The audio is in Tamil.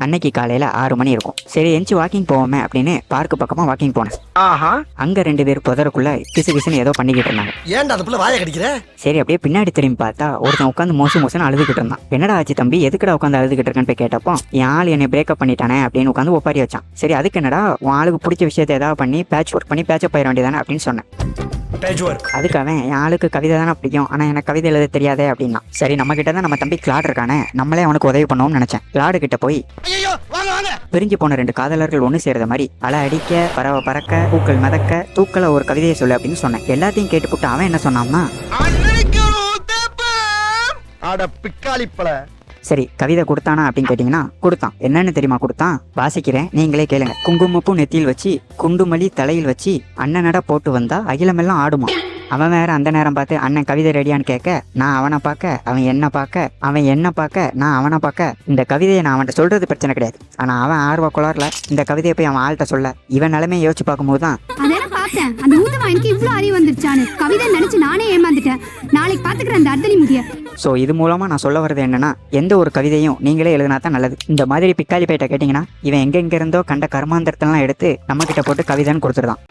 அன்னைக்கு காலையில 6 மணி இருக்கும். சரி எஞ்சி வாக்கிங் போவோமே அப்படின்னு பார்க்கு பக்கமா வாக்கிங் போனேன். அங்க 2 பேர் புதருக்குள்ள கிசு கிசுன்னு ஏதோ பண்ணிக்கிட்டு இருந்தாங்க. ஏன்டா அதுக்குள்ள வாயை கடிக்கிற? சரி அப்படியே பின்னாடி திரும்பி பார்த்தா ஒருத்தன் உட்காந்து மோசம் மோசம் அழுதுகிட்டு இருந்தான். என்னடா ஆச்சு தம்பி, எதுக்குடா உட்காந்து அழுதுகிட்டு இருக்கேன்னு போய் கேட்டப்போ என் ஆள் என்னை பிரேக்கப் பண்ணிட்டானே அப்படின்னு உட்காந்து ஒப்பாரி வச்சான். சரி அதுக்கு என்னடா உன் ஆளுக்கு பிடிச்ச விஷயத்தை ஏதாவது பண்ணி பேட்ச் ஒர்க் பண்ணி பேட்சப் போயிட வேண்டியதானே அப்படின்னு சொன்னேன். அதுக்கு அவன் என் ஆளுக்கு கவிதை தானே பிடிக்கும், ஆனா எனக்கு கவிதை எழுத தெரியாதே அப்படின்னா. சரி நம்ம கிட்ட தான் நம்ம தம்பி கிளாட் இருக்கானே, நம்மளே அவனுக்கு உதவி பண்ணுவோம்னு நினைச்சேன். கிளாடு கிட்ட போய் பிரிஞ்சு போன 2 காதலர்கள் ஒண்ணு சேர்ந்த மாதிரி அலை அடிக்க, பறவை பறக்க, பூக்கள் மதக்க, தூக்கல ஒரு கவிதையை சொல்லு அப்படின்னு சொன்னேன். எல்லாத்தையும் கேட்டுப்புட்டு அவன் என்ன சொன்னான்னா, சரி கவிதை கொடுத்தானா அப்படின்னு கேட்டீங்கன்னா கொடுத்தான். என்னன்னு தெரியுமா கொடுத்தான்? வாசிக்கிறேன், நீங்களே கேளுங்க. குங்குமப்பூ நெத்தியில் வச்சு, குண்டுமல்லி தலையில் வச்சு, அண்ணனடா போட்டு வந்தா அகிலமெல்லாம் ஆடுமா. அவன் வேற அந்த நேரம் பார்த்து அண்ணன் கவிதை ரெடியான்னு கேட்க, நான் அவனை பார்க்க, அவன் என்ன பார்க்க, அவன் என்ன பார்க்க, நான் அவனை பார்க்க. இந்த கவிதையை நான் அவன்கிட்ட சொல்றது பிரச்சனை கிடையாது, ஆனா அவன் ஆர்வ குளர்ல இந்த கவிதையை போய் அவன் ஆள்கிட்ட சொல்ல. இவன் நிலைமையை யோசிச்சு பார்க்கும்போது தான் அந்த ஊத்தமானுக்கு இவ்வளவு அறிவு வந்துருச்சானு கவிதை நினைச்சு நானே ஏமாந்துட்டேன். நாளைக்கு பாத்துக்கிறேன் அந்த அர்த்தலி முடிய. ஸோ இது மூலமா நான் சொல்ல வர்றது என்னன்னா, எந்த ஒரு கவிதையும் நீங்களே எழுதினா தான் நல்லது. இந்த மாதிரி பிக்காலி பேட்ட கேட்டீங்கன்னா இவன் எங்க இருந்தோ கண்ட கர்மாந்தரத்தெல்லாம் எடுத்து நம்ம கிட்ட போட்டு கவிதைன்னு கொடுத்துருதான்.